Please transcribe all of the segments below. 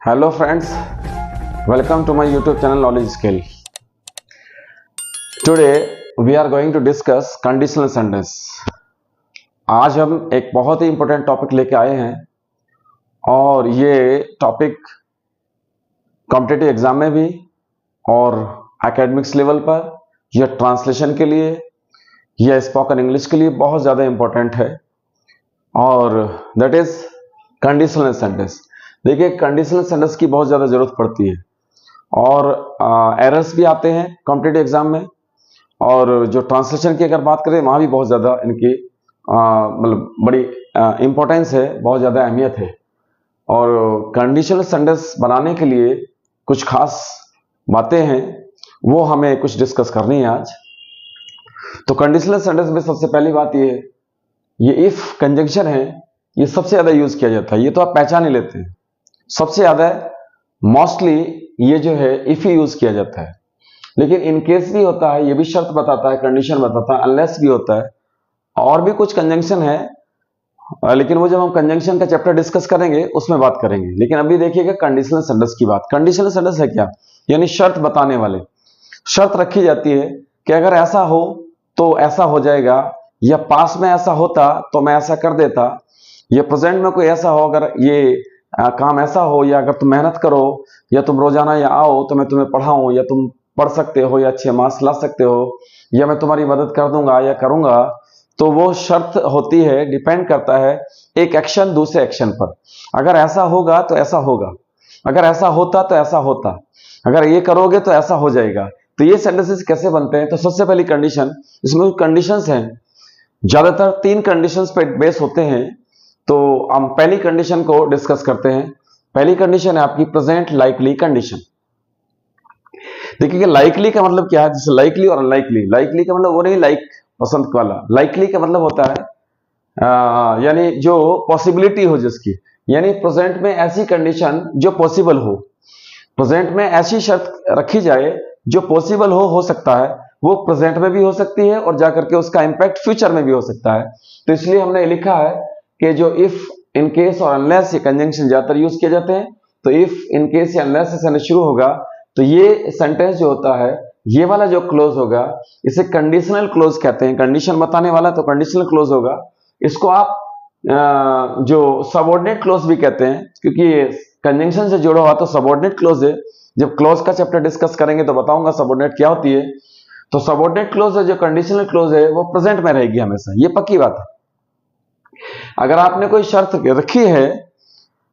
Hello friends, welcome to my YouTube channel Knowledge Scale. Today we are going to discuss conditional sentence. आज हम एक बहुत ही important topic लेके आए हैं और ये टॉपिक कॉम्पिटिटिव एग्जाम में भी और एकेडमिक्स लेवल पर या ट्रांसलेशन के लिए या स्पोकन इंग्लिश के लिए बहुत ज़्यादा इंपॉर्टेंट है और दैट इज कंडीशनल सेंटेंस. देखिए कंडीशनल सेंटेंस की बहुत ज़्यादा ज़रूरत पड़ती है और एरर्स भी आते हैं कॉम्पिटिटिव एग्जाम में, और जो ट्रांसलेशन की अगर बात करें वहाँ भी बहुत ज़्यादा इनकी मतलब बड़ी इम्पोर्टेंस है, बहुत ज़्यादा अहमियत है. और कंडीशनल सेंटेंस बनाने के लिए कुछ खास बातें हैं, वो हमें कुछ डिस्कस करनी है आज. तो कंडीशनल सेंटेंस में सबसे पहली बात ये इफ कंजंक्शन है, ये सबसे ज़्यादा यूज़ किया जाता है. ये तो आप पहचान ही लेते हैं, सबसे ज़्यादा मोस्टली ये जो है इफ ही यूज़ किया जाता है. लेकिन इन केस भी होता है, ये भी शर्त बताता है, कंडीशन बताता है, अनलेस भी होता है, और भी कुछ कंजंक्शन है, लेकिन वो जब हम कंजंक्शन का चैप्टर डिस्कस करेंगे उसमें बात करेंगे. लेकिन अभी देखिएगा कंडीशनल सेंटेंस की बात. कंडीशनल सेंटेंस है क्या, यानी शर्त बताने वाले. शर्त रखी जाती है कि अगर ऐसा हो तो ऐसा हो जाएगा, या पास में ऐसा होता तो मैं ऐसा कर देता, या प्रेजेंट में कोई ऐसा हो, अगर ये काम ऐसा हो, या अगर तुम मेहनत करो, या तुम रोजाना या आओ तो मैं तुम्हें पढ़ाऊं, या तुम पढ़ सकते हो, या अच्छे मार्क्स ला सकते हो, या मैं तुम्हारी मदद कर दूंगा या करूंगा. तो वो शर्त होती है, डिपेंड करता है एक एक्शन दूसरे एक्शन पर. अगर ऐसा होगा तो ऐसा होगा, अगर ऐसा होता तो ऐसा होता, अगर ये करोगे तो ऐसा हो जाएगा. तो ये सेंटेंसेस कैसे बनते हैं? तो सबसे पहली कंडीशन, इसमें कंडीशंस हैं, ज्यादातर 3 कंडीशंस पे बेस होते हैं. तो हम पहली कंडीशन को डिस्कस करते हैं. पहली कंडीशन है आपकी प्रेजेंट लाइकली कंडीशन. देखिए लाइकली का मतलब क्या है, जैसे लाइकली और अनलाइकली. लाइकली का मतलब वो नहीं लाइक पसंद वाला, लाइकली का मतलब होता है यानी जो पॉसिबिलिटी हो जिसकी, यानी प्रेजेंट में ऐसी कंडीशन जो पॉसिबल हो, प्रेजेंट में ऐसी शर्त रखी जाए जो पॉसिबल हो सकता है, वो प्रेजेंट में भी हो सकती है और जाकर के उसका इंपैक्ट फ्यूचर में भी हो सकता है. तो इसलिए हमने लिखा है कि जो इफ, इन केस और अनलेस ये कंजंक्शन ज्यादातर यूज किए जाते हैं. तो इफ, इन केस या अनलेस से सेंटेंस शुरू होगा तो ये सेंटेंस जो होता है, ये वाला जो क्लोज होगा, इसे कंडीशनल क्लोज कहते हैं. कंडीशन बताने वाला तो कंडीशनल क्लोज होगा. इसको आप जो सबऑर्डिनेट क्लोज भी कहते हैं, क्योंकि कंजंक्शन से जुड़ा हुआ तो सबऑर्डिनेट क्लोज है. जब क्लोज का चैप्टर डिस्कस करेंगे तो बताऊंगा सबऑर्डिनेट क्या होती है. तो सबऑर्डिनेट क्लोज है, जो कंडीशनल क्लोज है, वो प्रेजेंट में रहेगी हमेशा, ये पक्की बात है. अगर आपने कोई शर्त रखी है,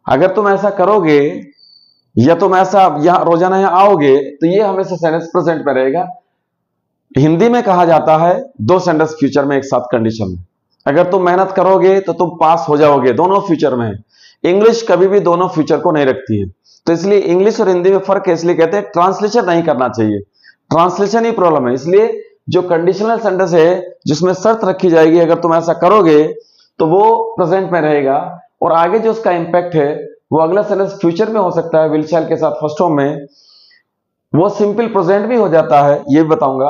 अगर तुम ऐसा करोगे या तुम ऐसा यहां रोजाना यहां आओगे, तो ये हमेशा सेंटेंस प्रेजेंट में रहेगा. हिंदी में कहा जाता है 2 सेंटेंस फ्यूचर में एक साथ कंडीशन में. अगर तुम मेहनत करोगे तो तुम पास हो जाओगे, दोनों फ्यूचर में है. इंग्लिश कभी भी दोनों फ्यूचर को नहीं रखती है. तो इसलिए इंग्लिश और हिंदी में फर्क है, इसलिए कहते हैं ट्रांसलेशन नहीं करना चाहिए, ट्रांसलेशन ही प्रॉब्लम है. इसलिए जो कंडीशनल सेंटेंस है जिसमें शर्त रखी जाएगी, अगर तुम ऐसा करोगे तो वो प्रेजेंट में रहेगा, और आगे जो उसका इंपैक्ट है वो अगला सेंटेंस फ्यूचर में हो सकता है. विल शैल के साथ फर्स्ट फॉर्म में वो सिंपल प्रेजेंट भी हो जाता है, ये भी बताऊंगा.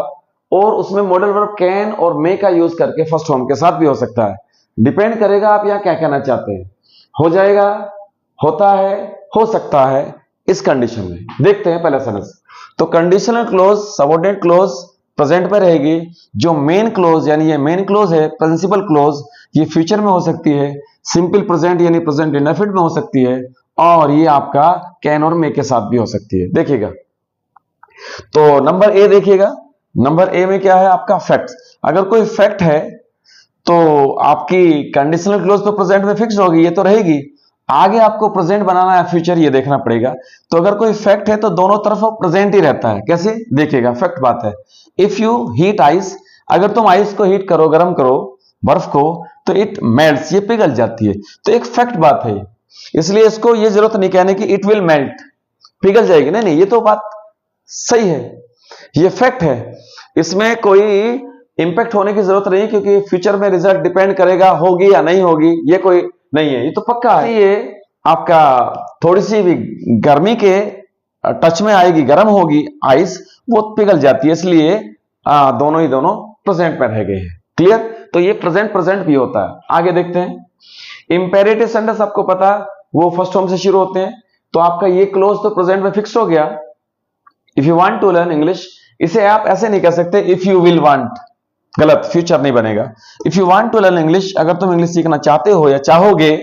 और उसमें मॉडल वर्ब कैन और मे का यूज करके फर्स्ट फॉर्म के साथ भी हो सकता है. डिपेंड करेगा आप यहां क्या कहना चाहते हैं. हो जाएगा, होता है, हो सकता है, इस कंडीशन में. देखते हैं पहला सेंटेंस. तो conditional close, subordinate close present में रहेगी. जो मेन क्लोज, यानी ये मेन क्लोज है, प्रिंसिपल क्लोज, ये फ्यूचर में हो सकती है. सिंपल प्रेजेंट यानी प्रेजेंट इंडेफिनिट में हो सकती है, और ये आपका कैन और मे के साथ भी हो सकती है. देखिएगा तो नंबर ए देखिएगा. नंबर ए में क्या है आपका फैक्ट. अगर कोई फैक्ट है तो आपकी कंडीशनल क्लोज तो प्रेजेंट में फिक्स होगी, ये तो रहेगी. आगे आपको प्रेजेंट बनाना है फ्यूचर, ये देखना पड़ेगा. तो अगर कोई फैक्ट है तो दोनों तरफ प्रेजेंट ही रहता है. कैसे देखिएगा, फैक्ट बात है. इफ यू हीट आइस, अगर तुम आइस को हीट करो, गर्म करो, बर्फ को, तो इट मेल्ट्स, ये पिघल जाती है. तो एक फैक्ट बात है, इसलिए इसको ये जरूरत नहीं कहने की इट विल मेल्ट, पिघल जाएगी. नहीं नहीं, ये तो बात सही है, ये फैक्ट है, इसमें कोई इंपैक्ट होने की जरूरत नहीं, क्योंकि फ्यूचर में रिजल्ट डिपेंड करेगा होगी या नहीं होगी, ये कोई नहीं है, ये तो पक्का है. ये आपका थोड़ी सी भी गर्मी के टच में आएगी, गर्म होगी आइस, वो पिघल जाती है. इसलिए दोनों ही दोनों प्रेजेंट में रह गए हैं. क्लियर. तो ये प्रेजेंट प्रेजेंट भी होता है. आगे देखते हैं. इंपेरेटिव सेंटेंस आपको पता, वो फर्स्ट फॉर्म से शुरू होते हैं. तो आपका ये क्लोज तो प्रेजेंट में फिक्स हो गया। If you want to learn English, इसे आप ऐसे नहीं कह सकते इफ यू विल वांट, गलत, फ्यूचर नहीं बनेगा। If you want to learn English, अगर तुम इंग्लिश सीखना चाहते हो या चाहोगे,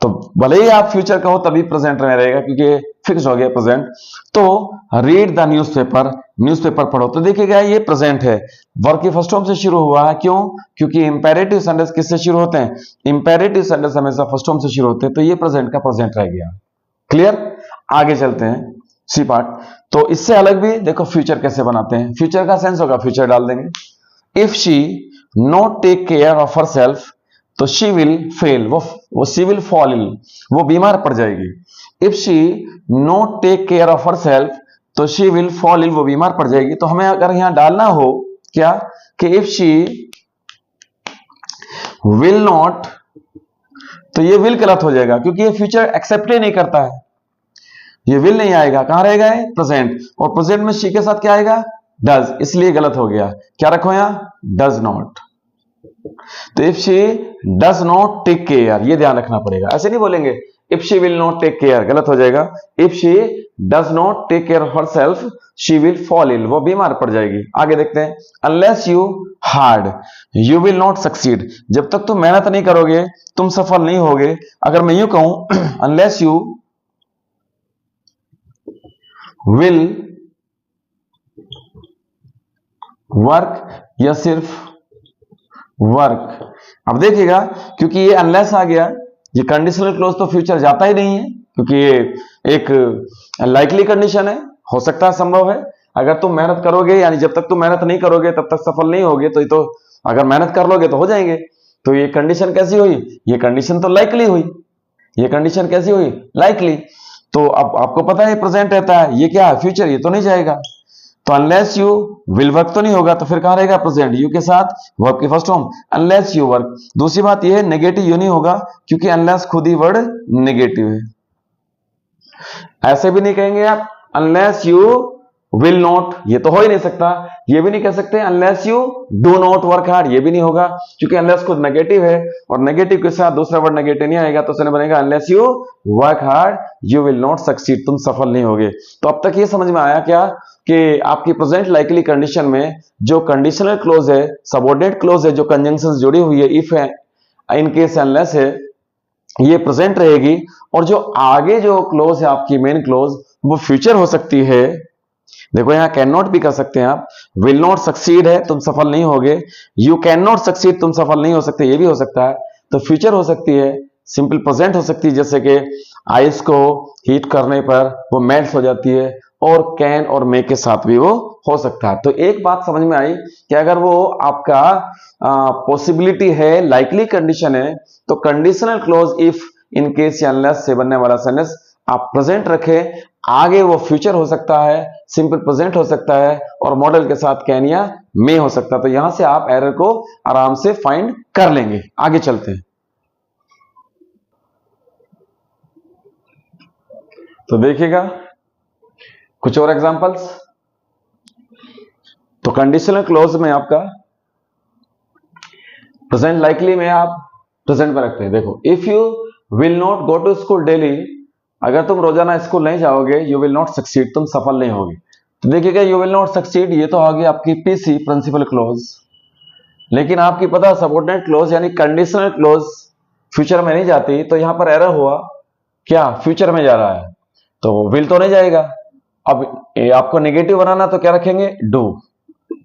तो भले ही आप फ्यूचर कहो तभी प्रेजेंट में रहेगा, क्योंकि फिक्स हो गया प्रेजेंट। तो रीड द न्यूज़पेपर, न्यूज़पेपर पढ़ो, तो देखिएगा ये प्रेजेंट है, वर्ब की फर्स्ट फॉर्म से शुरू हुआ है। क्यों? क्योंकि इंपेरेटिव सेंटेंस किससे शुरू होते हैं? इंपेरेटिव सेंटेंस हमेशा फर्स्ट फॉर्म से शुरू होते हैं, तो ये प्रेजेंट का प्रेजेंट रह गया। क्लियर? आगे चलते हैं सी पार्ट। तो इससे अलग भी देखो फ्यूचर कैसे बनाते हैं। फ्यूचर का सेंस होगा, फ्यूचर डाल देंगे। If she not take care of herself, तो शी विल फेल, वो शी विल फॉल इल, वो बीमार पड़ जाएगी। If she not take care of herself, तो शी विल फॉल इल, वो बीमार पड़ जाएगी। तो हमें अगर यहां डालना हो क्या कि इफ शी विल नॉट, तो ये विल गलत हो जाएगा, क्योंकि ये फ्यूचर एक्सेप्ट ही नहीं करता है, ये विल नहीं आएगा, कहां रहेगा? प्रेजेंट, और प्रेजेंट में शी के साथ क्या आएगा? डज, इसलिए गलत हो गया। क्या रखो यहां? Does not. तो if she does not take care, ये ध्यान रखना पड़ेगा, ऐसे नहीं बोलेंगे if she will not take care, गलत हो जाएगा। If she does not take care of herself, she will fall ill, वो बीमार पड़ जाएगी। आगे देखते हैं। Unless you hard, you will not succeed, जब तक तुम मेहनत नहीं करोगे तुम सफल नहीं होगे। अगर मैं यूं कहूं अनलेस यू विल वर्क, या सिर्फ वर्क। अब देखिएगा, क्योंकि ये अनलेस आ गया, ये कंडीशनल क्लोज तो फ्यूचर जाता ही नहीं है, क्योंकि ये एक लाइकली कंडीशन है, हो सकता है, संभव है। अगर तुम मेहनत करोगे, यानी जब तक तुम मेहनत नहीं करोगे तब तक सफल नहीं होगे, तो ये तो अगर मेहनत कर लोगे तो हो जाएंगे। तो ये कंडीशन कैसी हुई? ये कंडीशन तो लाइकली हुई। ये कंडीशन कैसी हुई? लाइकली। तो अब आपको पता है प्रेजेंट रहता है, ये क्या है? फ्यूचर, ये तो नहीं जाएगा। तो अनलेस यू विल वर्क तो नहीं होगा, तो फिर कहां रहेगा? प्रेजेंट, यू के साथ वर्ब की first form, unless you work. दूसरी बात यह है, नेगेटिव यू नहीं होगा, क्योंकि अनलेस खुद ही वर्ड नेगेटिव है। ऐसे भी नहीं कहेंगे आप अनलेस यू विल नॉट, ये तो हो ही नहीं सकता। ये भी नहीं कह सकते unless you do not work hard, ये भी नहीं होगा, क्योंकि अनलेस खुद नेगेटिव है, और नेगेटिव के साथ दूसरा वर्ड नेगेटिव नहीं आएगा, तो उसने बनेगा unless you work hard you will not succeed, तुम सफल नहीं होगे। तो अब तक ये समझ में आया क्या कि आपकी प्रेजेंट लाइकली कंडीशन में जो कंडीशनल क्लोज है, सबऑर्डिनेट क्लोज है, जो कंजंक्शंस जुड़ी हुई है, इफ है, इन केस अनलेस है, ये प्रेजेंट रहेगी। और जो आगे जो क्लोज है आपकी मेन क्लोज, वो फ्यूचर हो सकती है। देखो यहां कैन नॉट भी कर सकते हैं आप, विल नॉट सक्सीड है, तुम सफल नहीं होगे, यू कैन नॉट सक्सीड, तुम सफल नहीं हो सकते, ये भी हो सकता है। तो फ्यूचर हो सकती है, सिंपल प्रेजेंट हो सकती है, जैसे कि आइस को हीट करने पर वो मेल्ट हो जाती है, और कैन और मे के साथ भी वो हो सकता है। तो एक बात समझ में आई कि अगर वो आपका पॉसिबिलिटी है, लाइकली कंडीशन है, तो conditional close if, in case या अनलेस से बनने वाला सेंटेंस आप प्रेजेंट रखें, आगे वो फ्यूचर हो सकता है, सिंपल प्रेजेंट हो सकता है, और मॉडल के साथ कैन या मे हो सकता है। तो यहां से आप एरर को आराम से फाइंड कर लेंगे। आगे चलते हैं। तो देखिएगा कुछ और एग्जांपल्स। तो कंडीशनल क्लोज में आपका प्रेजेंट लाइकली में आप प्रेजेंट में रखते हैं। देखो if you will not go to school daily, अगर तुम रोजाना स्कूल नहीं जाओगे, यू विल नॉट सक्सीड, तुम सफल नहीं होगे। तो देखिएगा यू विल नॉट सक्सीड, ये तो होगी आपकी पीसी, प्रिंसिपल क्लोज। लेकिन आपकी पता सबऑर्डिनेट क्लोज यानी कंडीशनल क्लोज फ्यूचर में नहीं जाती, तो यहां पर एरर हुआ, क्या फ्यूचर में जा रहा है, तो विल तो नहीं जाएगा। अब आपको नेगेटिव बनाना, तो क्या रखेंगे? डू,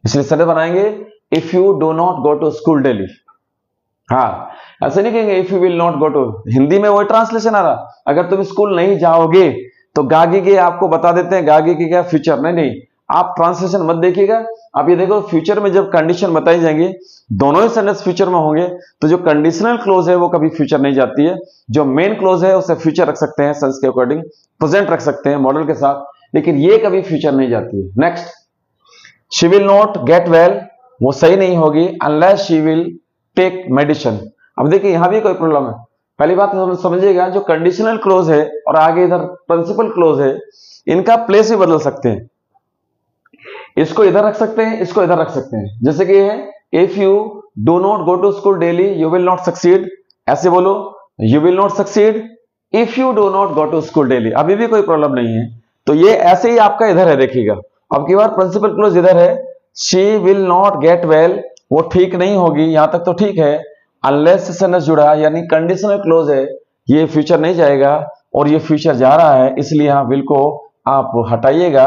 इसलिए सेंटेंस बनाएंगे if you do not go to school daily. हाँ, ऐसे नहीं कहेंगे if you will not go to, Hindi में वो ट्रांसलेशन आ रहा, अगर तुम स्कूल नहीं जाओगे, तो गागी के आपको बता देते हैं, गागी की क्या फ्यूचर, नहीं, आप ट्रांसलेशन मत देखिएगा। आप ये देखो फ्यूचर में जब कंडीशन बताई जाएंगी, दोनों ही सेंटेंस फ्यूचर में होंगे, तो जो कंडीशनल क्लोज है वो कभी फ्यूचर नहीं जाती है, जो मेन क्लोज है उसे फ्यूचर रख सकते हैं, सेंस के अकॉर्डिंग प्रेजेंट रख सकते हैं मॉडल के साथ, लेकिन ये कभी फ्यूचर नहीं जाती है। Next, she will not get well, वो सही नहीं होगी unless she will take medicine. अब देखिए यहां भी कोई प्रॉब्लम है। पहली बात समझिएगा, जो कंडीशनल क्लोज है और आगे इधर प्रिंसिपल क्लोज है, इनका प्लेस भी बदल सकते हैं। इसको इधर रख सकते हैं, इसको इधर रख सकते हैं। जैसे कि ये है if you do not go to school daily you will not succeed, ऐसे बोलो you will not succeed if you do not go to school daily, अभी भी कोई प्रॉब्लम नहीं है। तो ये ऐसे ही आपका इधर है, देखिएगा अब की बार प्रिंसिपल क्लोज इधर है, she will not get well, वो ठीक नहीं होगी, यहां तक तो ठीक है। अनलेस सेंटेंस जुड़ा यानी कंडीशनल क्लोज है, ये फ्यूचर नहीं जाएगा और ये फ्यूचर जा रहा है, इसलिए यहां विल को आप हटाइएगा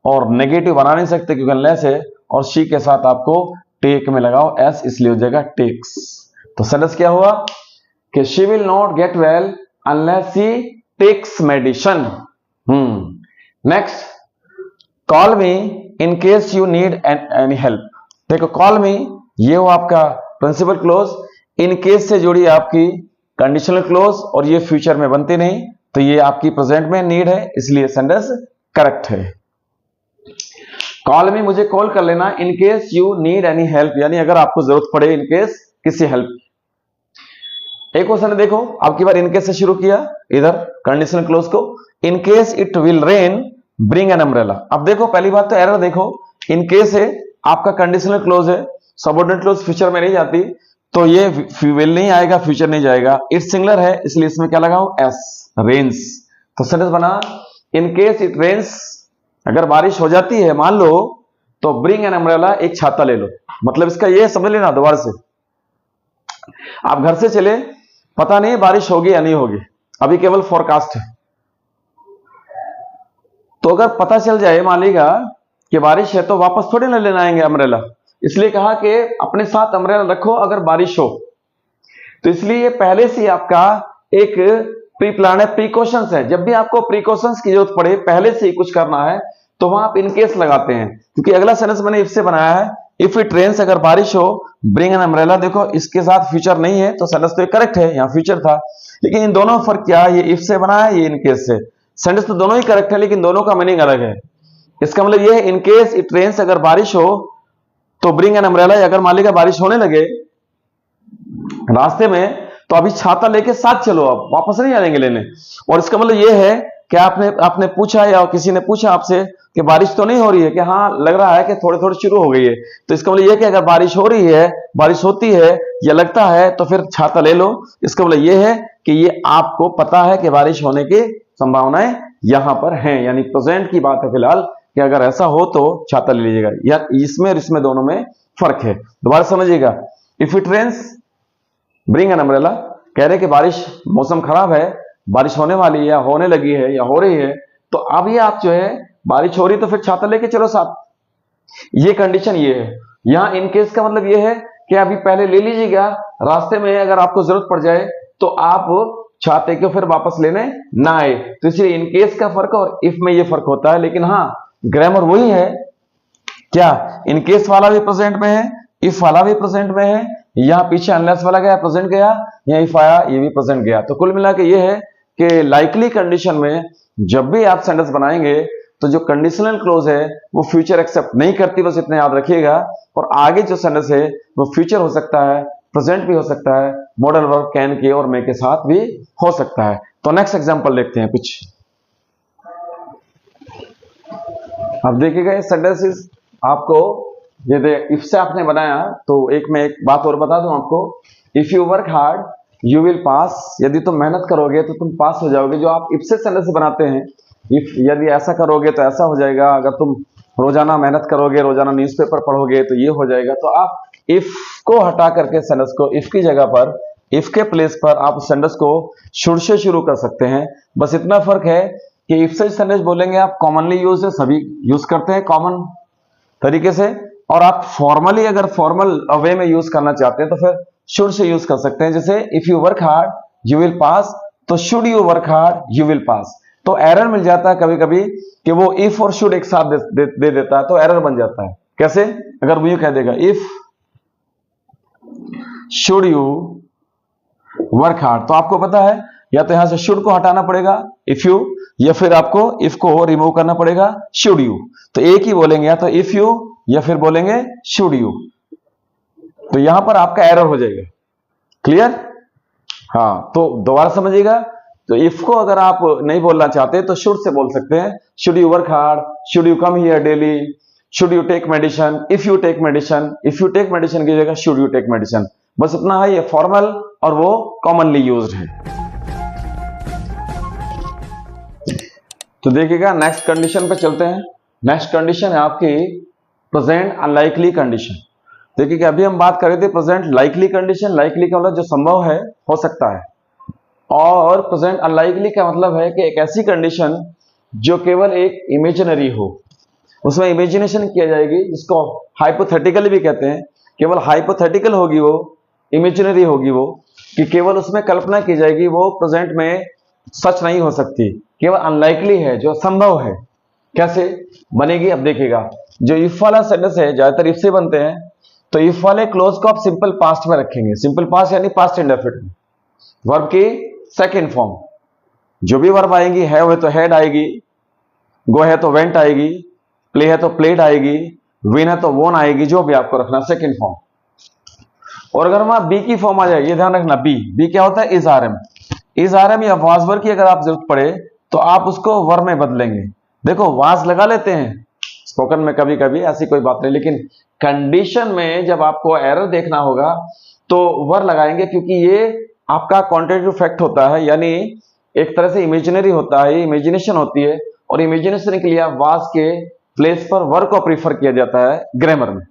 और नेगेटिव बना नहीं सकते क्योंकि अनलेस है, और शी के साथ आपको टेक में लगाओ एस, इसलिए हो जाएगा टेक्स। तो सेंटेंस क्या हुआ कि she will not get well unless she takes medicine. Next, call me in case you need any help. देखो कॉल मी ये हो आपका प्रिंसिपल क्लोज, इन केस से जुड़ी आपकी कंडीशनल क्लोज और ये फ्यूचर में बनती नहीं, तो ये आपकी प्रेजेंट में नीड है, इसलिए सेंटेंस करेक्ट है। कॉल मी, मुझे कॉल कर लेना, इन case you need any help, यानी अगर आपको जरूरत पड़े इन केस किसी हेल्प। एक क्वेश्चन देखो, आपकी बार इन केस से शुरू किया इधर कंडीशनल क्लोज को, in case it will rain bring an umbrella. अब देखो पहली बात तो एरर देखो, इन केस है आपका कंडीशनल क्लोज है, सबऑर्डिनेट क्लोज फ्यूचर में नहीं जाती, तो ये विल नहीं आएगा, फ्यूचर नहीं जाएगा। इट सिंगुलर है इसलिए इसमें क्या लगाओ एस, रेन्स। तो सेंटेंस बना इन केस इट रेन्स, अगर बारिश हो जाती है मान लो, तो ब्रिंग एन अम्ब्रेला, एक छाता ले लो। मतलब इसका ये समझ लेना दोबारा से, आप घर से चले, पता नहीं बारिश होगी या नहीं होगी, अभी केवल फोरकास्ट है, तो अगर पता चल जाए मान लीजिएगा कि बारिश है तो वापस थोड़ी ना लेना आएंगे अम्ब्रेला, इसलिए कहा कि अपने साथ अम्ब्रेला रखो अगर बारिश हो। तो इसलिए पहले से आपका एक प्री प्लान है, प्रिकॉशंस है, जब भी आपको प्रिकॉशंस की जरूरत पड़े पहले से ही कुछ करना है तो वहां आप इन केस लगाते हैं, क्योंकि अगला सेंटेंस मैंने इफ से बनाया है, इफ इट रेन्स, अगर बारिश हो, ब्रिंग एन अम्ब्रेला, देखो इसके साथ फ्यूचर नहीं है तो सेंटेंस तो करेक्ट है, यहां फ्यूचर था, लेकिन इन दोनों फर्क क्या है, ये इफ से बना है, ये इन केस से। सेंटेंस तो दोनों ही करेक्ट है लेकिन दोनों का मीनिंग अलग है। इसका मतलब ये है इन केस इट रेन्स, अगर बारिश हो तो ब्रिंग एन अम्ब्रेला, अगर मान लीजिए बारिश होने लगे रास्ते में तो अभी छाता लेके साथ चलो, आप वापस नहीं आएंगे लेने। और इसका मतलब ये है कि आपने पूछा या किसी ने पूछा आपसे कि बारिश तो नहीं हो रही है, कि हाँ लग रहा है कि थोड़ी थोड़ी शुरू हो गई है, तो इसका मतलब ये कि अगर बारिश हो रही है, बारिश होती है या लगता है तो फिर छाता ले लो। इसका मतलब ये है कि ये आपको पता है कि बारिश होने की संभावनाएं यहां पर हैं, यानी प्रेजेंट की बात है फिलहाल कि अगर ऐसा हो तो छाता ले लीजिएगा, या इसमें और इसमें दोनों में फर्क है। दोबारा समझिएगा, if it rains bring an umbrella, कह रहे कि बारिश, मौसम खराब है, बारिश होने वाली है या होने लगी है या हो रही है, तो अब ये आप जो है बारिश हो रही तो फिर छाता लेके चलो साथ, ये कंडीशन ये है। यहां इन केस का मतलब ये है कि अभी पहले ले लीजिएगा, रास्ते में अगर आपको जरूरत पड़ जाए तो आप छाते को फिर वापस लेने ना आए। तो इसलिए इन केस का फर्क और इफ में ये फर्क होता है, लेकिन हाँ ग्रामर वही है, क्या इन केस वाला भी प्रेजेंट में है, इफ वाला भी प्रेजेंट में है, यहां पीछे अनलेस वाला गया प्रेजेंट गया, यहां इफ आया ये भी प्रेजेंट गया। तो कुल मिला के ये है कि लाइकली कंडीशन में जब भी आप सेंटेंस बनाएंगे तो जो कंडीशनल क्लोज है वो फ्यूचर एक्सेप्ट नहीं करती, बस इतना याद रखिएगा। और आगे जो सेंटेंस है वो फ्यूचर हो सकता है, प्रेजेंट भी हो सकता है, मॉडल वर्ब कैन के और मे के साथ भी हो सकता है। तो नेक्स्ट एग्जांपल देखते हैं कुछ। अब देखिएगा ये सेंटेंसेस आपको, ये इफ से आपने बनाया तो एक मैं एक बात और बता दूं आपको, if you work hard you will पास, यदि तुम मेहनत करोगे तो तुम पास हो जाओगे। जो आप इफ से सेंटेंस बनाते हैं, इफ यदि ऐसा करोगे तो ऐसा हो जाएगा, अगर तुम रोजाना मेहनत करोगे, रोजाना न्यूज़पेपर पढ़ोगे तो ये हो जाएगा। तो आप इफ को हटा करके सेंटेंस को, इफ की जगह पर, इफ के प्लेस पर आप सेंटेंस को शुड से शुरू कर सकते हैं। बस इतना फर्क है कि इफ से सेंटेंस बोलेंगे आप कॉमनली यूज है, सभी यूज करते हैं कॉमन तरीके से, और आप फॉर्मली अगर फॉर्मल वे में यूज करना चाहते हैं तो फिर शुड से यूज कर सकते हैं। जैसे if you work hard you will pass, तो should you work hard you will pass. तो एरर मिल जाता है कभी कभी कि वो इफ और शुड एक साथ दे देता है, तो एरर बन जाता है। कैसे? अगर वो यूं कह देगा if should you work hard, तो आपको पता है या तो यहां से शुड को हटाना पड़ेगा इफ यू, या फिर आपको इफ को रिमूव करना पड़ेगा शुड यू। तो एक ही बोलेंगे, या तो इफ यू या फिर बोलेंगे शुड यू। तो यहां पर आपका एरर हो जाएगा। क्लियर? हाँ, तो दोबारा समझिएगा। तो इफ को अगर आप नहीं बोलना चाहते तो शुड से बोल सकते हैं, should you work hard, should you come here daily, should you take medicine, if you take medicine, if you take medicine की जगह शुड यू टेक मेडिसिन। बस इतना है, ये फॉर्मल और वो कॉमनली यूज्ड है। तो देखिएगा नेक्स्ट कंडीशन पे चलते हैं। नेक्स्ट कंडीशन है आपकी प्रेजेंट अनलाइकली कंडीशन। देखिए अभी हम बात कर रहे थे प्रेजेंट लाइकली कंडीशन। लाइकली का मतलब जो संभव है, हो सकता है, और प्रेजेंट अनलाइकली का मतलब है कि एक ऐसी कंडीशन जो केवल एक इमेजिनरी हो, उसमें इमेजिनेशन किया जाएगी, जिसको हाइपोथेटिकल भी कहते हैं। केवल हाइपोथेटिकल होगी वो, इमेजिनरी होगी वो, कि केवल उसमें कल्पना की जाएगी, वो प्रेजेंट में सच नहीं हो सकती, केवल अनलाइकली है, जो संभव है। कैसे बनेगी अब देखिएगा। जो इफ वाला सेंटेंस है ज्यादातर इफ से बनते हैं, तो इफ वाले क्लोज को आप सिंपल पास्ट में रखेंगे। सिंपल पास्ट यानी पास्ट इंडेफिनिट में, वर्ब की सेकेंड फॉर्म। जो भी वर्ब आएंगी, है तो हैड आएगी, गो है तो वेंट आएगी, प्ले है तो प्लेड आएगी, विन है तो वोन आएगी, जो भी आपको रखना सेकेंड फॉर्म। और अगर वहां बी की फॉर्म आ जाएगी, ये ध्यान रखना, बी क्या होता है, is are am. Is are am या वाज वर्ब की अगर आप जरूरत पड़े तो आप उसको वर्ब में बदलेंगे। देखो वाज लगा लेते हैं स्पोकन में कभी कभी, ऐसी कोई बात नहीं, लेकिन कंडीशन में जब आपको एरर देखना होगा तो वर्ब लगाएंगे, क्योंकि ये आपका कॉन्टेक्टिव फैक्ट होता है, यानी एक तरह से इमेजिनरी होता है, इमेजिनेशन होती है, और इमेजिनेशन के लिए वाज के प्लेस पर वर्ब को प्रीफर किया जाता है ग्रामर में।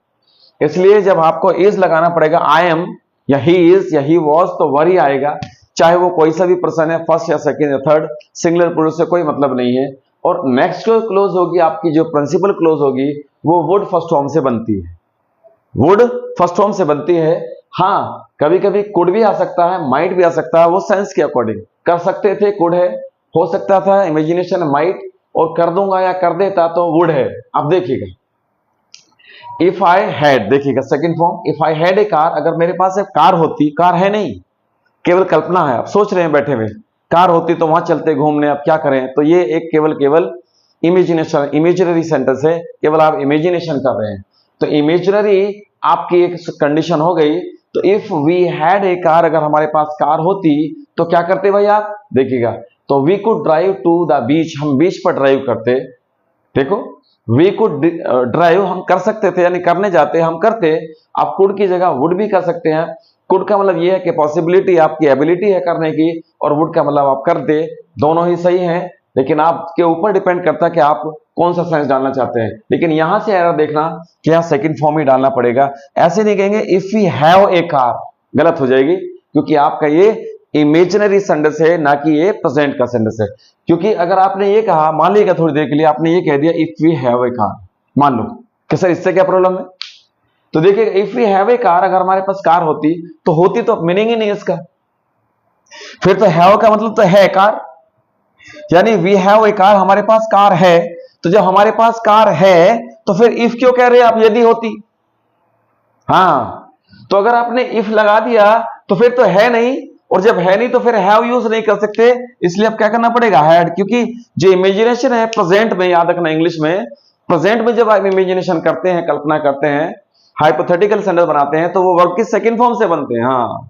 इसलिए जब आपको इज लगाना पड़ेगा, आई एम या ही इज या ही वॉज, तो वर्ब ही आएगा, चाहे वो कोई सा भी पर्सन है, फर्स्ट या सेकंड या थर्ड, सिंगुलर प्लूरल से कोई मतलब नहीं है। और नेक्स्ट जो क्लोज होगी आपकी, जो प्रिंसिपल क्लोज होगी, वो वुड फर्स्ट फॉर्म से बनती है। वुड फर्स्ट फॉर्म से बनती है। हाँ, कभी कभी कुड भी आ सकता है, माइट भी आ सकता है, वो सेंस के अकॉर्डिंग। कर सकते थे कुड है, हो सकता था इमेजिनेशन माइट, और कर दूंगा या कर देता तो वुड है। अब देखिएगा इफ आई हैड, देखिएगा second form, if I had a car, अगर मेरे पास एक कार होती, कार है नहीं, केवल कल्पना है, आप सोच रहे हैं बैठे हुए, कार होती तो वहां चलते घूमने, अब क्या करें, तो ये एक केवल इमेजिनेशन, इमेजिनरी सेंटेंस है, केवल आप इमेजिनेशन कर रहे हैं। तो इमेजिनरी आपकी एक कंडीशन हो गई। तो if we had a car, अगर हमारे पास कार होती तो क्या करते भाई आप, देखिएगा, तो we could drive to the beach, हम बीच पर ड्राइव करते। देखो वी कुड ड्राइव, हम कर सकते थे, यानी करने जाते, हम करते। आप कुड की जगह वुड भी कर सकते हैं। कुड का मतलब यह है कि पॉसिबिलिटी, आपकी एबिलिटी है करने की, और वुड का मतलब आप कर दे। दोनों ही सही हैं, लेकिन आपके ऊपर डिपेंड करता है कि आप कौन सा सेंस डालना चाहते हैं। लेकिन यहां से एरर देखना कि यहां सेकंड फॉर्म ही डालना पड़ेगा। ऐसे नहीं कहेंगे if we have a car, गलत हो जाएगी, क्योंकि आपका ये इमेजिनरी सेंटेंस है, ना कि ये प्रेजेंट का सेंटेंस है। क्योंकि अगर आपने ये कहा, मान लीजिएगा थोड़ी देर के लिए आपने ये कह दिया if we have a car, मान लो कि सर इससे क्या प्रॉब्लम है, तो देखिए if we have a car, अगर हमारे पास कार होती, तो होती तो मीनिंग ही नहीं है इसका। फिर तो हैव का मतलब तो है कार, यानी वी हैव ए कार, हमारे पास कार है। तो जब हमारे पास कार है तो फिर इफ क्यों कह रहे हैं आप, यदि होती। हाँ, तो अगर आपने इफ लगा दिया तो फिर तो है नहीं, और जब है नहीं तो फिर हैव यूज नहीं कर सकते, इसलिए अब क्या करना पड़ेगा, हैड। क्योंकि जो इमेजिनेशन है प्रेजेंट में, याद रखना इंग्लिश में, प्रेजेंट में जब आप इमेजिनेशन करते हैं, कल्पना करते हैं, हाइपोथेटिकल सेंटेंस बनाते हैं, तो वो वर्ब की सेकंड फॉर्म से बनते हैं। हाँ,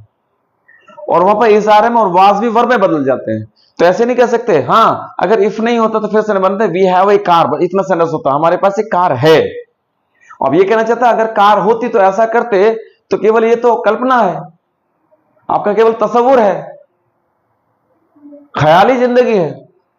और वहां पर इज आर एम और वाज भी वर्ब में बदल जाते हैं। तो ऐसे नहीं कह सकते। हाँ, अगर इफ नहीं होता तो फिर से बनते वी हैव ए कार, इतना सेंटेंस होता, हमारे पास एक कार है। अब ये कहना चाहता अगर कार होती तो ऐसा करते, तो केवल ये तो कल्पना है, आपका केवल तस्वुर है, ख्याली जिंदगी है।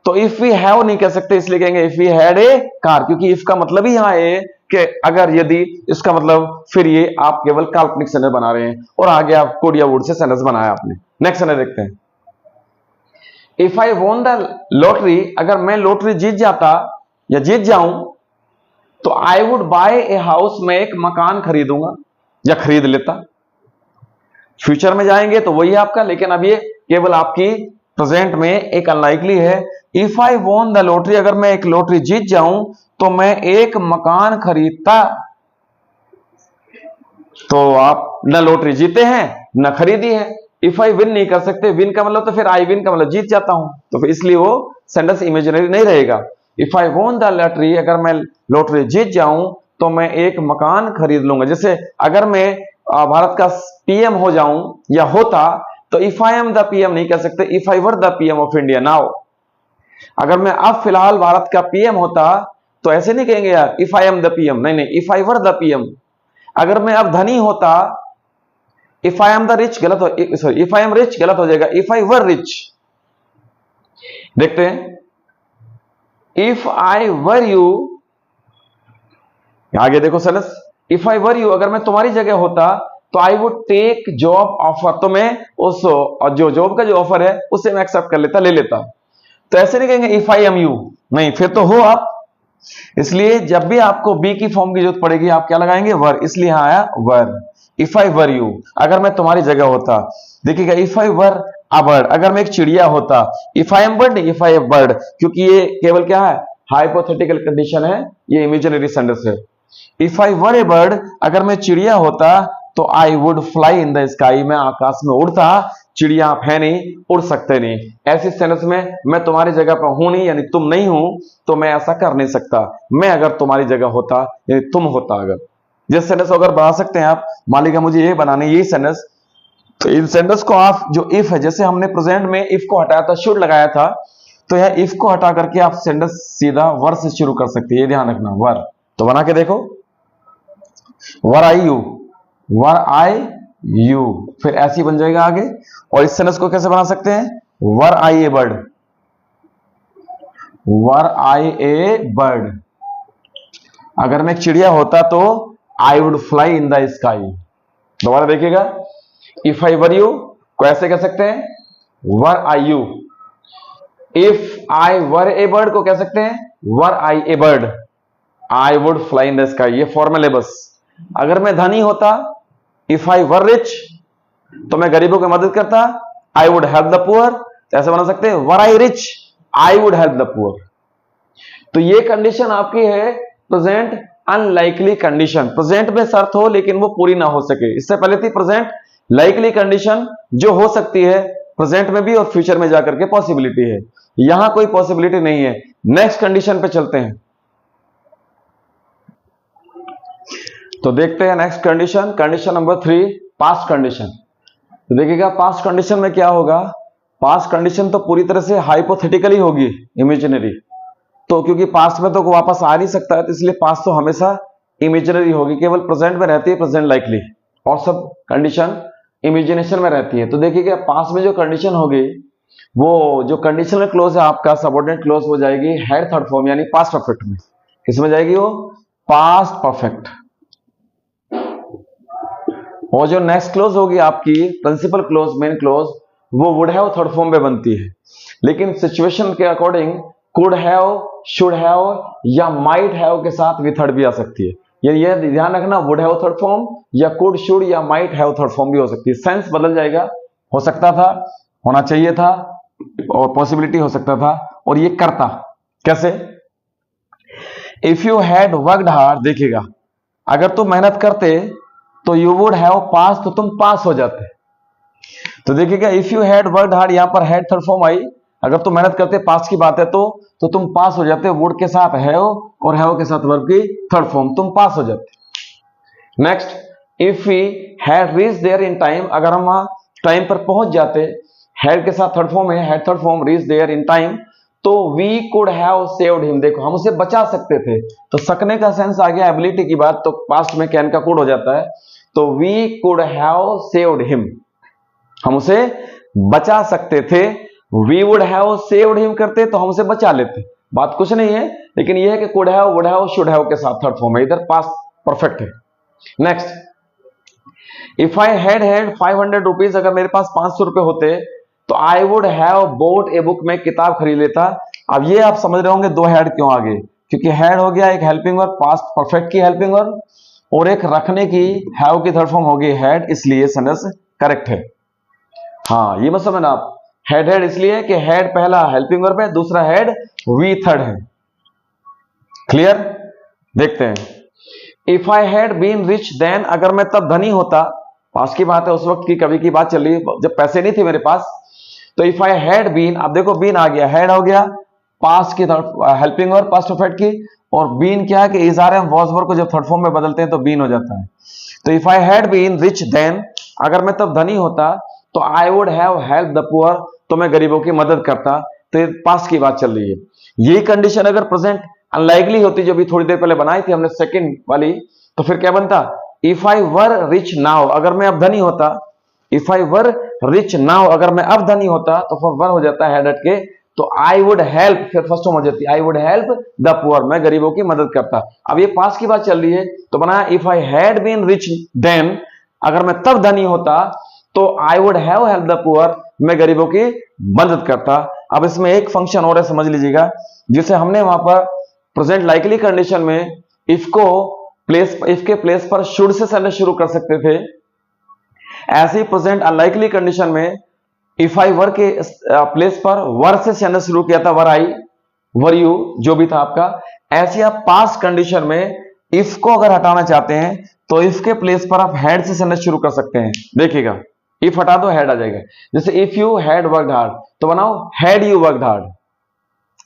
तो इफ वी हैव नहीं कह सकते, इसलिए कहेंगे if we had a car, क्योंकि इफ का मतलब ही यहां है कि अगर, यदि, इसका मतलब फिर ये आप केवल काल्पनिक सेंटेंस बना रहे हैं, और आगे आप कुड या वुड से सेंटेंस बनाया आपने। नेक्स्ट सेंटेंस देखते हैं। If I won the lottery, अगर मैं लॉटरी जीत जाता या जीत जाऊं, तो I would buy a house, मैं एक मकान खरीदूंगा या खरीद लेता। फ्यूचर में जाएंगे तो वही आपका, लेकिन अब ये केवल आपकी प्रेजेंट में एक अनलाइकली है। If I won the lottery, अगर मैं एक लॉटरी जीत जाऊं तो मैं एक मकान खरीदता। तो आप न लॉटरी जीते हैं न खरीदी है। इफ आई विन नहीं कर सकते, विन का मतलब तो फिर आई विन का मतलब जीत जाता हूं, तो फिर इसलिए वो सेंटेंस इमेजिनरी नहीं रहेगा। If I won the lottery, अगर मैं लॉटरी जीत जाऊं तो मैं एक मकान खरीद लूंगा। जैसे अगर मैं भारत का पीएम हो जाऊं या होता, तो if I am the PM नहीं कह सकते, if I were the PM of India now. अगर मैं अब फिलहाल भारत का पीएम होता तो ऐसे नहीं कहेंगे यार if I am the PM, नहीं नहीं, if I were the PM. अगर मैं अब धनी होता, if I am the rich गलत हो, sorry if I am rich गलत हो जाएगा, इफ आई वर रिच। देखते हैं इफ आई वर यू, आगे देखो sentence, if I were you, अगर मैं तुम्हारी जगह होता तो I would take job offer, तो मैं उस जो जॉब का जो ऑफर है उसे मैं एक्सेप्ट कर लेता, ले लेता। तो ऐसे नहीं कहेंगे इफ आई एम यू, नहीं, फिर तो हो आप। इसलिए जब भी आपको बी की फॉर्म की जरूरत पड़ेगी आप क्या लगाएंगे, वर, इसलिए यहां आया वर। इफ आई वर यू, अगर मैं तुम्हारी जगह होता। देखिएगा if I were a bird, अगर मैं एक चिड़िया होता। If I am bird, if I am bird, क्योंकि ये केवल क्या है, हाइपोथेटिकल कंडीशन है, ये इमेजिनरी सेंटेंस है। If I were a bird, अगर मैं चिड़िया होता तो I would fly in the sky, मैं आकाश में उड़ता। चिड़िया आप है नहीं, उड़ सकते नहीं। ऐसे सेंटेंस में मैं तुम्हारी जगह पर हूं नहीं, यानी तुम नहीं हूं, तो मैं ऐसा कर नहीं सकता। मैं अगर तुम्हारी जगह होता, यानी तुम होता अगर। जिस सेंटेंस को अगर बना सकते हैं आप, मान लीजिए मुझे ये बनाने, यही सेंटेंस, तो इन सेंटेंस को आप जो इफ है, जैसे हमने प्रेजेंट में इफ को हटाया था, शुड लगाया था, तो यह इफ को हटा करके आप सेंटेंस सीधा वर से शुरू कर सकते हैं, ये ध्यान रखना, वर। तो बना के देखो, वर I you, were I you, फिर ऐसी बन जाएगा आगे। और इस सेंटेंस को कैसे बना सकते हैं, were I a bird, were I a bird, अगर मैं एक चिड़िया होता तो I would fly in the sky. दोबारा देखिएगा, इफ आई वर यू को ऐसे कह सकते हैं, were I you. If I were a bird को कह सकते हैं, were I a bird, I would fly in the sky. ये फॉर्मल है बस। अगर मैं धनी होता, इफ आई वर रिच, तो मैं गरीबों की मदद करता, I would help the poor. ऐसे बना सकते हैं, were I rich, I would help the poor. तो ये कंडीशन आपकी है प्रेजेंट अनलाइकली कंडीशन। प्रेजेंट में शर्त हो लेकिन वो पूरी ना हो सके। इससे पहले थी प्रेजेंट लाइकली कंडीशन, जो हो सकती है प्रेजेंट में भी और फ्यूचर में जाकर के पॉसिबिलिटी है। यहां कोई पॉसिबिलिटी नहीं है। नेक्स्ट कंडीशन पे चलते हैं, तो देखते हैं next condition, condition number 3, past condition. तो देखिएगा पास्ट कंडीशन में क्या होगा, पास्ट कंडीशन तो पूरी तरह से हाइपोथेटिकली होगी, इमेजिनरी। तो क्योंकि पास्ट में तो वापस आ नहीं सकता है, तो इसलिए पास्ट तो हमेशा इमेजिनरी होगी, केवल प्रेजेंट में रहती है प्रेजेंट लाइकली, और सब कंडीशन इमेजिनेशन में रहती है। तो देखिएगा पास्ट में जो कंडीशन होगी, वो जो कंडीशनल क्लोज है आपका सबऑर्डिनेट क्लोज हो जाएगी हेड थर्ड फॉर्म यानी पास्ट परफेक्ट में। किसमें जाएगी वो, पास्ट परफेक्ट। और जो नेक्स्ट क्लोज होगी आपकी प्रिंसिपल क्लोज, मेन क्लोज, वो वुड हैव थर्ड फॉर्म में बनती है, लेकिन सिचुएशन के according could have, should have या माइट हैव के साथ भी थर्ड भी आ सकती है। ये ध्यान रखना, वुड हैव थर्ड फॉर्म या कुड, शुड या माइट हैव थर्ड फॉर्म भी हो सकती है। सेंस बदल जाएगा, हो सकता था, होना चाहिए था, और पॉसिबिलिटी हो सकता था, और ये करता कैसे, if you had worked hard. देखिएगा अगर तुम मेहनत करते तो यू वुड हैव पास, तो तुम पास हो जाते। तो देखिएगा if you had worked hard, यहां पर हैड थर्ड फॉर्म आई, अगर तुम मेहनत करते, पास की बात है, तो तुम पास हो जाते। वुड के साथ हैव और हैव के साथ वर्ब की थर्ड फॉर्म, तुम पास हो जाते। Next, if we had reach there in time, अगर हम वहां टाइम पर पहुंच जाते, हैड के साथ थर्ड फॉर्म है, had third form, reach there in time, तो we could have saved him. देखो हम उसे बचा सकते थे, तो सकने का सेंस आ गया एबिलिटी की बात, तो पास्ट में कैन का कुड हो जाता है, तो we could have saved him, हम उसे बचा सकते थे। We would have saved him करते तो हम उसे बचा लेते, बात कुछ नहीं है, लेकिन यह है कि could have, would have, should have के साथ थर्ड फॉर्म है, इधर पास्ट परफेक्ट है। Next, if I had 500 rupees, अगर मेरे पास 500 रुपए होते तो I would have boat a book, में किताब खरीद लेता। अब ये आप समझ रहे होंगे दो हैड क्यों आ गए, क्योंकि हैड हो गया एक हेल्पिंग वर्ब, पास्ट परफेक्ट की हेल्पिंग वर्ब, और एक रखने की, हैव की थर्ड फॉर्म होगी हैड, इसलिए सेंटेंस करेक्ट है। हाँ ये मत समझना आप, हैड इसलिए कि हैड पहला हेल्पिंग वर्ब है, दूसरा हैड वी थर्ड है। क्लियर, देखते हैं, if I had been rich then, अगर मैं तब धनी होता, पास की बात है, उस वक्त की कवि की बात चल रही है जब पैसे नहीं थे मेरे पास। तो इफ आई हैड बीन, अब देखो बीन आ गया, हैड हो गया पास्ट की हेल्पिंग वर्ब पास्ट परफेक्ट की, और बीन क्या है कि इज़ार वॉज वर्ब को जब थर्ड फॉर्म में बदलते हैं तो बीन हो जाता है। तो if I had been rich then, अगर मैं तब धनी होता तो I would have help the poor, तो मैं गरीबों की मदद करता। तो ये पास्ट की बात चल रही है। यही कंडीशन अगर प्रेजेंट अनलाइकली होती, जो भी थोड़ी देर पहले बनाई थी हमने सेकंड वाली, तो फिर क्या बनता, if I were rich now, अगर मैं अब धनी होता, if I were rich now, अगर मैं अब धनी होता, तो फिर वर हो जाता है हेड हट के तो आई वुड हेल्प, फिर फर्स्ट फॉर्म हो जाती है आई वुड हेल्प द पुअर, मैं गरीबों की मदद करता। अब ये पास की बात चल रही है तो बना if I had been rich then, अगर मैं तब धनी होता तो I would have help the poor, मैं गरीबों की मदद करता। अब इसमें एक फंक्शन और है, समझ लीजिएगा, जिसे हमने वहां पर प्रेजेंट लाइकली कंडीशन में इफ के प्लेस पर शुड से सेंटेंस शुरू कर सकते थे। ऐसे प्रेजेंट अनलाइकली कंडीशन में इफ आई वर के प्लेस पर वर से सेंटेंस शुरू किया था, वर आई वर यू जो भी था आपका। ऐसे आप पास्ट कंडीशन में इफ को अगर हटाना चाहते हैं तो इफ के प्लेस पर आप हैड से सेंटेंस शुरू कर सकते हैं। देखिएगा इफ हटा दो हैड आ जाएगा। जैसे if you had worked hard तो बनाओ हैड यू वर्कड हार्ड,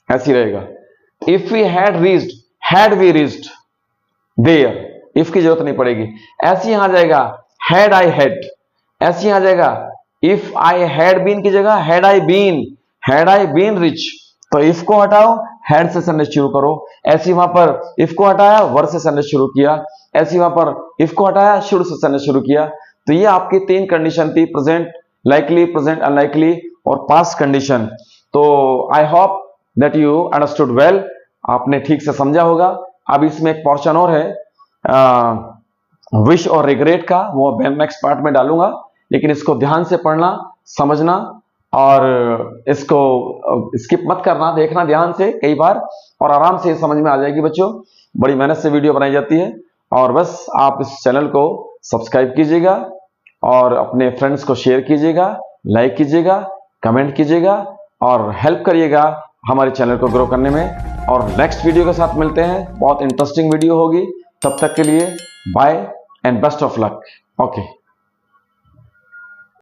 ऐसी रहेगा। If we had reached had we reached there, if की जरूरत नहीं पड़ेगी। ऐसे यहां जाएगा हैड आई हैड, ऐसे यहां जाएगा इफ आई हैड बीन की जगह हैड आई बीन रिच, तो इफ को हटाओ हैड से सेंटेंस शुरू करो। ऐसे वहां पर इफ को हटाया वर से सेंटेंस शुरू किया, ऐसे वहां पर इफ को हटाया शुड से सेंटेंस शुरू किया। तो ये आपकी तीन कंडीशन थी, प्रेजेंट लाइकली, प्रेजेंट अनलाइकली और पास्ट कंडीशन। तो I hope that you understood well, आपने ठीक से समझा होगा। अब इसमें एक पोर्शन और है विश और रिग्रेट का, वो मैं नेक्स्ट पार्ट में डालूंगा, लेकिन इसको ध्यान से पढ़ना, समझना और इसको स्किप मत करना, देखना ध्यान से कई बार और आराम से समझ में आ जाएगी बच्चों। बड़ी मेहनत से वीडियो बनाई जाती है और बस आप इस चैनल को सब्सक्राइब कीजिएगा और अपने फ्रेंड्स को शेयर कीजिएगा, लाइक कीजिएगा, कमेंट कीजिएगा और हेल्प करिएगा हमारे चैनल को ग्रो करने में। और नेक्स्ट वीडियो के साथ मिलते हैं, बहुत इंटरेस्टिंग वीडियो होगी। तब तक के लिए bye and best of luck. Okay.